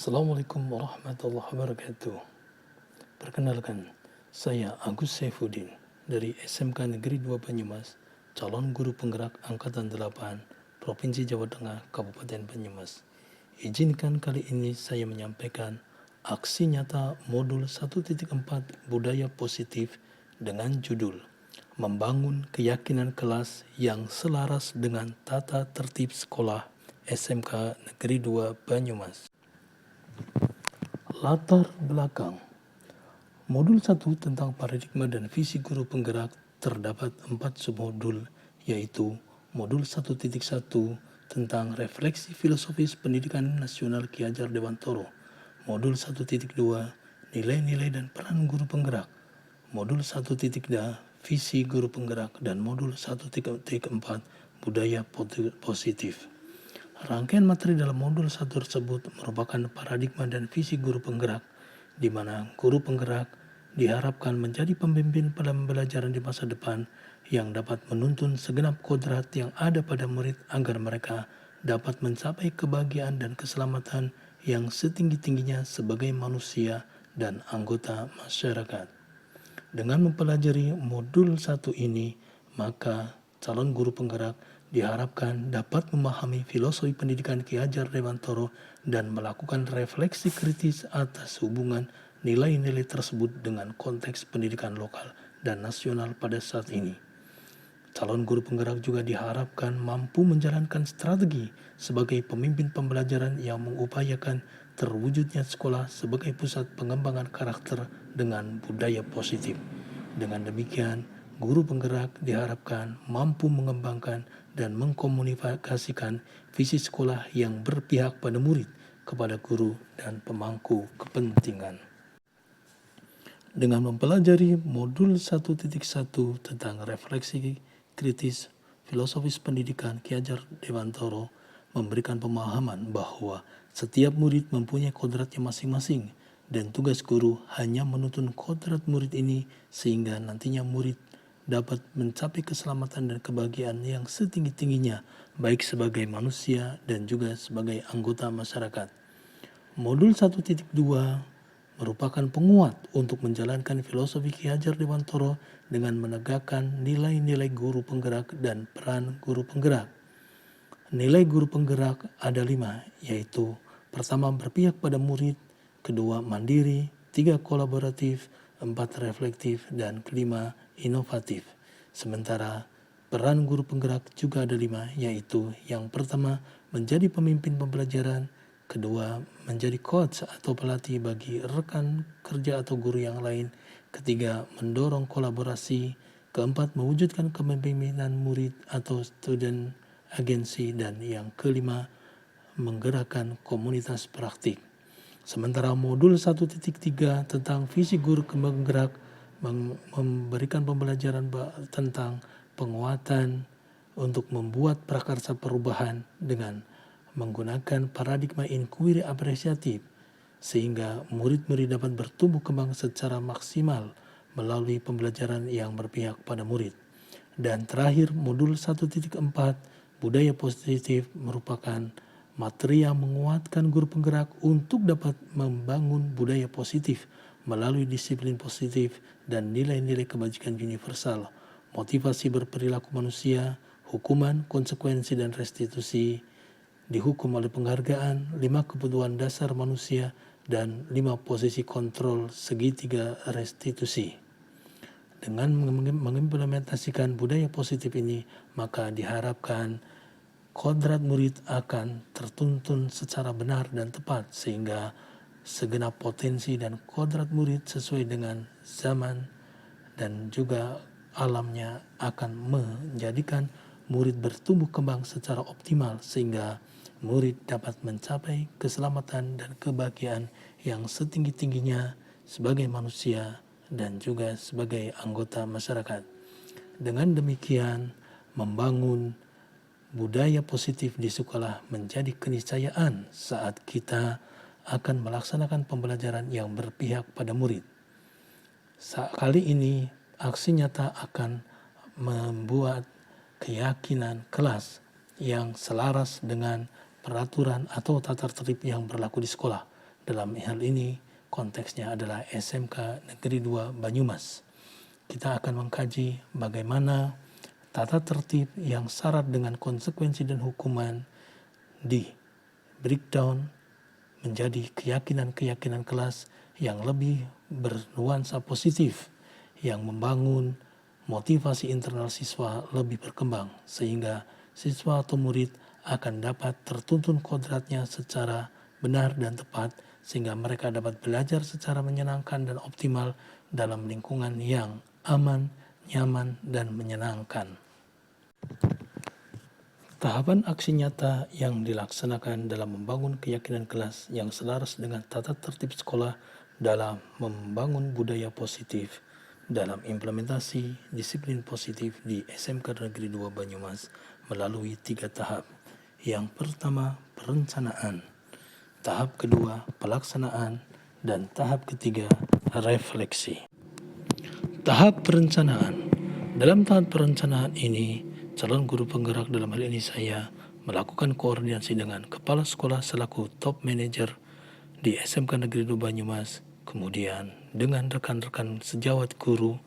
Assalamualaikum warahmatullahi wabarakatuh. Perkenalkan, saya Agus Saifuddin dari SMK Negeri 2 Banyumas, calon guru penggerak Angkatan 8, Provinsi Jawa Tengah, Kabupaten Banyumas. Izinkan kali ini saya menyampaikan aksi nyata modul 1.4 Budaya Positif dengan judul Membangun Keyakinan Kelas yang Selaras dengan Tata Tertib Sekolah SMK Negeri 2 Banyumas. Latar belakang Modul 1 tentang paradigma dan visi guru penggerak terdapat 4 submodul, yaitu Modul 1.1 tentang refleksi filosofis pendidikan nasional Ki Hajar Dewantoro, Modul 1.2 nilai-nilai dan peran guru penggerak, Modul 1.3 visi guru penggerak, dan Modul 1.4 budaya positif. Rangkaian materi dalam modul 1 tersebut merupakan paradigma dan visi guru penggerak, di mana guru penggerak diharapkan menjadi pembimbing pada pembelajaran di masa depan yang dapat menuntun segenap kodrat yang ada pada murid agar mereka dapat mencapai kebahagiaan dan keselamatan yang setinggi-tingginya sebagai manusia dan anggota masyarakat. Dengan mempelajari modul 1 ini, maka calon guru penggerak diharapkan dapat memahami filosofi pendidikan Ki Hajar Dewantoro dan melakukan refleksi kritis atas hubungan nilai-nilai tersebut dengan konteks pendidikan lokal dan nasional pada saat ini. Calon guru penggerak juga diharapkan mampu menjalankan strategi sebagai pemimpin pembelajaran yang mengupayakan terwujudnya sekolah sebagai pusat pengembangan karakter dengan budaya positif. Dengan demikian, guru penggerak diharapkan mampu mengembangkan dan mengkomunikasikan visi sekolah yang berpihak pada murid, kepada guru, dan pemangku kepentingan. Dengan mempelajari modul 1.1 tentang refleksi kritis filosofis pendidikan Ki Hajar Dewantoro memberikan pemahaman bahwa setiap murid mempunyai kodratnya masing-masing dan tugas guru hanya menuntun kodrat murid ini sehingga nantinya murid dapat mencapai keselamatan dan kebahagiaan yang setinggi-tingginya baik sebagai manusia dan juga sebagai anggota masyarakat. Modul 1.2 merupakan penguat untuk menjalankan filosofi Ki Hajar Dewantoro dengan menegakkan nilai-nilai guru penggerak dan peran guru penggerak. Nilai guru penggerak ada 5, yaitu pertama berpihak pada murid, kedua mandiri, 3 kolaboratif, 4 reflektif, dan kelima inovatif. Sementara peran guru penggerak juga ada 5, yaitu yang pertama menjadi pemimpin pembelajaran, kedua menjadi coach atau pelatih bagi rekan kerja atau guru yang lain, ketiga mendorong kolaborasi, keempat mewujudkan kepemimpinan murid atau student agensi, dan yang kelima menggerakkan komunitas praktik. Sementara modul 1.3 tentang visi guru penggerak memberikan pembelajaran tentang penguatan untuk membuat prakarsa perubahan dengan menggunakan paradigma inquiry apresiatif sehingga murid-murid dapat bertumbuh kembang secara maksimal melalui pembelajaran yang berpihak pada murid. Dan terakhir, modul 1.4 budaya positif merupakan materi yang menguatkan guru penggerak untuk dapat membangun budaya positif melalui disiplin positif dan nilai-nilai kebajikan universal, motivasi berperilaku manusia, hukuman, konsekuensi, dan restitusi, dihukum oleh penghargaan, 5 kebutuhan dasar manusia, dan 5 posisi kontrol segitiga restitusi. Dengan mengimplementasikan budaya positif ini, maka diharapkan kodrat murid akan tertuntun secara benar dan tepat sehingga segenap potensi dan kodrat murid sesuai dengan zaman dan juga alamnya akan menjadikan murid bertumbuh kembang secara optimal sehingga murid dapat mencapai keselamatan dan kebahagiaan yang setinggi-tingginya sebagai manusia dan juga sebagai anggota masyarakat. Dengan demikian, membangun budaya positif di sekolah menjadi keniscayaan saat kita akan melaksanakan pembelajaran yang berpihak pada murid. Kali ini, aksi nyata akan membuat keyakinan kelas yang selaras dengan peraturan atau tata tertib yang berlaku di sekolah, Dalam hal ini konteksnya adalah SMK Negeri 2 Banyumas. Kita akan mengkaji bagaimana tata tertib yang syarat dengan konsekuensi dan hukuman di breakdown menjadi keyakinan-keyakinan kelas yang lebih bernuansa positif, yang membangun motivasi internal siswa lebih berkembang, sehingga siswa atau murid akan dapat tertuntun kodratnya secara benar dan tepat, sehingga mereka dapat belajar secara menyenangkan dan optimal dalam lingkungan yang aman, nyaman, dan menyenangkan. Tahapan aksi nyata yang dilaksanakan dalam membangun keyakinan kelas yang selaras dengan tata tertib sekolah dalam membangun budaya positif dalam implementasi disiplin positif di SMK Negeri 2 Banyumas melalui 3 tahap. Yang pertama, perencanaan. Tahap kedua, pelaksanaan. Dan tahap ketiga, refleksi. Tahap perencanaan. Dalam tahap perencanaan ini, calon guru penggerak dalam hal ini saya melakukan koordinasi dengan kepala sekolah selaku top manager di SMK Negeri 2 Banyumas, kemudian dengan rekan-rekan sejawat guru,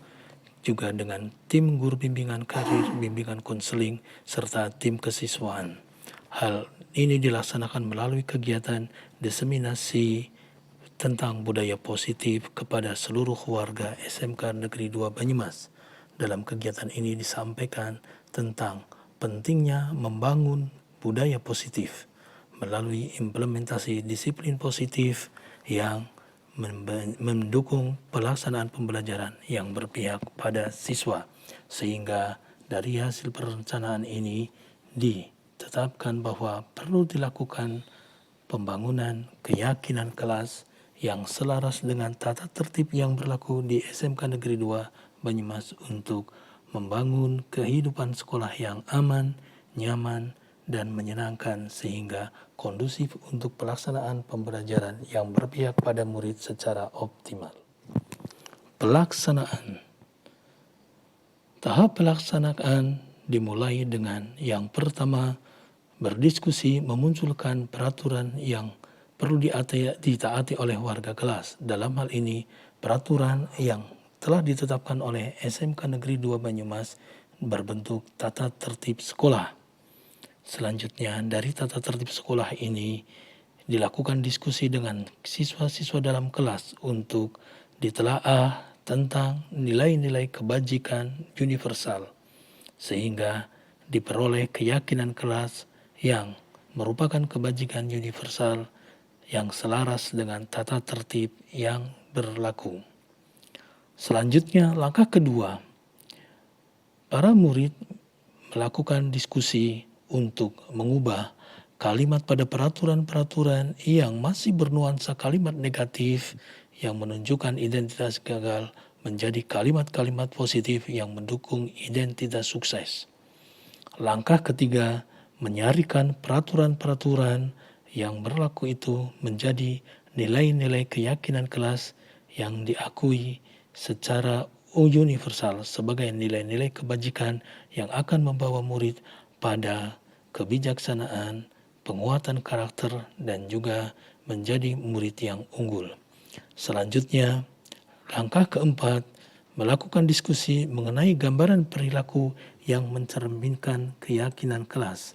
juga dengan tim guru bimbingan karir, bimbingan konseling, serta tim kesiswaan. Hal ini dilaksanakan melalui kegiatan diseminasi tentang budaya positif kepada seluruh warga SMK Negeri 2 Banyumas. Dalam kegiatan ini disampaikan tentang pentingnya membangun budaya positif melalui implementasi disiplin positif yang mendukung pelaksanaan pembelajaran yang berpihak pada siswa, sehingga dari hasil perencanaan ini ditetapkan bahwa perlu dilakukan pembangunan keyakinan kelas yang selaras dengan tata tertib yang berlaku di SMK Negeri 2 Banyumas untuk membangun kehidupan sekolah yang aman, nyaman, dan menyenangkan sehingga kondusif untuk pelaksanaan pembelajaran yang berpihak pada murid secara optimal. Pelaksanaan. Tahap pelaksanaan dimulai dengan yang pertama, berdiskusi memunculkan peraturan yang perlu ditaati oleh warga kelas. Dalam hal ini, peraturan yang telah ditetapkan oleh SMK Negeri 2 Banyumas berbentuk tata tertib sekolah. Selanjutnya, dari tata tertib sekolah ini dilakukan diskusi dengan siswa-siswa dalam kelas untuk ditelaah tentang nilai-nilai kebajikan universal, sehingga diperoleh keyakinan kelas yang merupakan kebajikan universal yang selaras dengan tata tertib yang berlaku. Selanjutnya, langkah kedua, para murid melakukan diskusi untuk mengubah kalimat pada peraturan-peraturan yang masih bernuansa kalimat negatif yang menunjukkan identitas gagal menjadi kalimat-kalimat positif yang mendukung identitas sukses. Langkah ketiga, menyarikan peraturan-peraturan yang berlaku itu menjadi nilai-nilai keyakinan kelas yang diakui secara universal sebagai nilai-nilai kebajikan yang akan membawa murid pada kebijaksanaan, penguatan karakter, dan juga menjadi murid yang unggul. Selanjutnya, langkah keempat, melakukan diskusi mengenai gambaran perilaku yang mencerminkan keyakinan kelas.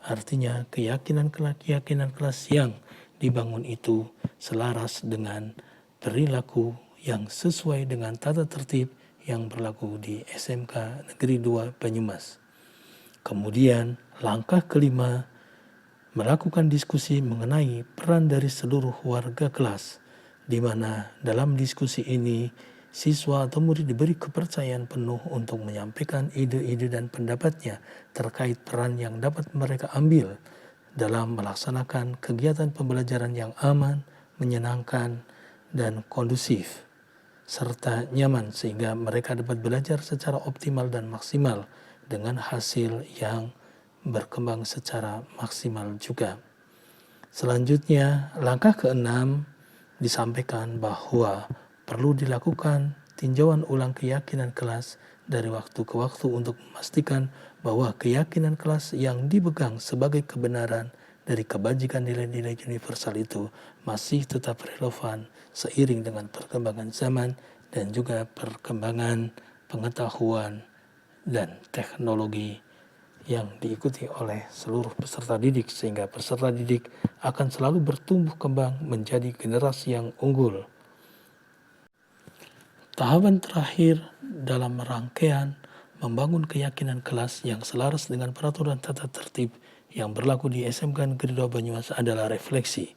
Artinya, keyakinan kelas yang dibangun itu selaras dengan perilaku yang sesuai dengan tata tertib yang berlaku di SMK Negeri 2 Banyumas. Kemudian, langkah kelima, melakukan diskusi mengenai peran dari seluruh warga kelas, di mana dalam diskusi ini siswa atau murid diberi kepercayaan penuh untuk menyampaikan ide-ide dan pendapatnya terkait peran yang dapat mereka ambil dalam melaksanakan kegiatan pembelajaran yang aman, menyenangkan, dan kondusif, serta nyaman sehingga mereka dapat belajar secara optimal dan maksimal dengan hasil yang berkembang secara maksimal juga. Selanjutnya, langkah keenam disampaikan bahwa perlu dilakukan tinjauan ulang keyakinan kelas dari waktu ke waktu untuk memastikan bahwa keyakinan kelas yang dipegang sebagai kebenaran dari kebajikan nilai-nilai universal itu masih tetap relevan seiring dengan perkembangan zaman dan juga perkembangan pengetahuan dan teknologi yang diikuti oleh seluruh peserta didik, sehingga peserta didik akan selalu bertumbuh kembang menjadi generasi yang unggul. Tahapan terakhir dalam rangkaian membangun keyakinan kelas yang selaras dengan peraturan tata tertib yang berlaku di SMK Negeri 2 Banyumas adalah refleksi.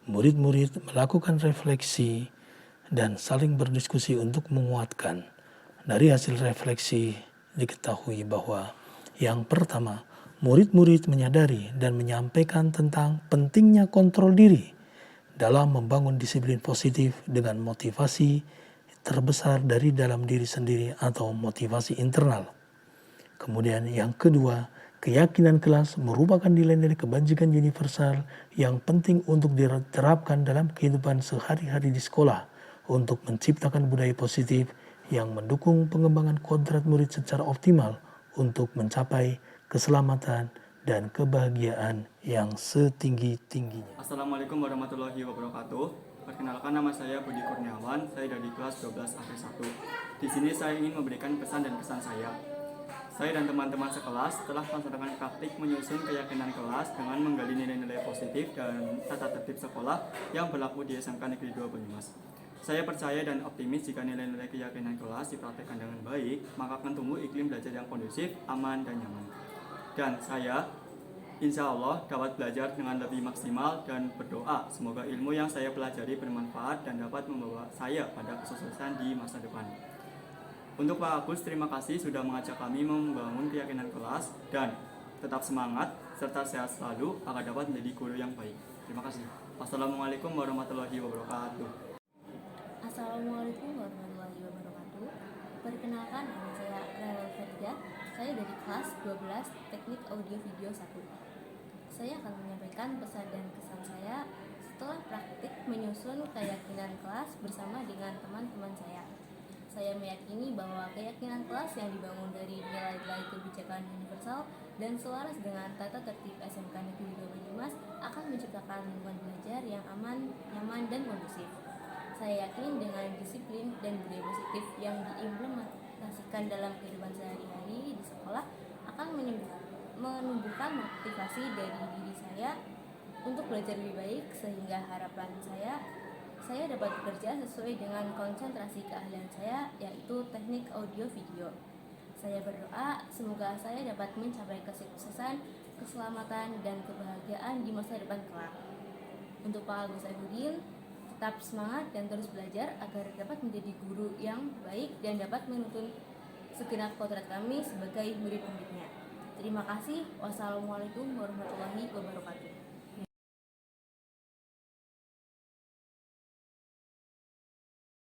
Murid-murid melakukan refleksi dan saling berdiskusi untuk menguatkan. Dari hasil refleksi diketahui bahwa yang pertama, murid-murid menyadari dan menyampaikan tentang pentingnya kontrol diri dalam membangun disiplin positif dengan motivasi terbesar dari dalam diri sendiri atau motivasi internal. Kemudian yang kedua, keyakinan kelas merupakan nilai-nilai kebajikan universal yang penting untuk diterapkan dalam kehidupan sehari-hari di sekolah untuk menciptakan budaya positif yang mendukung pengembangan kodrat murid secara optimal untuk mencapai keselamatan dan kebahagiaan yang setinggi-tingginya. Assalamualaikum warahmatullahi wabarakatuh. Perkenalkan, nama saya Budi Kurniawan, saya dari kelas 12 akhir 1. Di sini saya ingin memberikan pesan dan kesan saya. Saya dan teman-teman sekelas telah melaksanakan praktik menyusun keyakinan kelas dengan menggali nilai-nilai positif dan tata tertib sekolah yang berlaku di SMK Negeri 2 Banyumas. Saya percaya dan optimis jika nilai-nilai keyakinan kelas dipraktikkan dengan baik, maka akan tumbuh iklim belajar yang kondusif, aman, dan nyaman. Dan saya insya Allah dapat belajar dengan lebih maksimal dan berdoa semoga ilmu yang saya pelajari bermanfaat dan dapat membawa saya pada kesuksesan di masa depan. Untuk Pak Agus, terima kasih sudah mengajak kami membangun keyakinan kelas dan tetap semangat serta sehat selalu agar dapat menjadi guru yang baik. Terima kasih. Wassalamualaikum warahmatullahi wabarakatuh. Assalamualaikum warahmatullahi wabarakatuh. Perkenalkan, nama saya Rela Ferida. Saya dari kelas 12 Teknik Audio Video 1. Saya akan menyampaikan pesan dan kesan saya setelah praktik menyusun keyakinan kelas bersama dengan teman-teman saya. Saya meyakini bahwa keyakinan kelas yang dibangun dari nilai-nilai kebijakan universal dan selaras dengan tata tertib SMK Negeri 2 Banyumas akan menciptakan lingkungan belajar yang aman, nyaman, dan kondusif. Saya yakin dengan disiplin dan budaya positif yang diimplementasikan dalam kehidupan sehari-hari di sekolah akan menumbuhkan motivasi dari diri saya untuk belajar lebih baik, sehingga harapan saya dapat bekerja sesuai dengan konsentrasi keahlian saya, yaitu teknik audio video. Saya berdoa semoga saya dapat mencapai kesuksesan, keselamatan, dan kebahagiaan di masa depan kelak. Untuk Pak Agus Saifuddin, tetap semangat dan terus belajar agar dapat menjadi guru yang baik dan dapat menuntun segenap kodrat kami sebagai murid-muridnya. Terima kasih. Wassalamualaikum warahmatullahi wabarakatuh.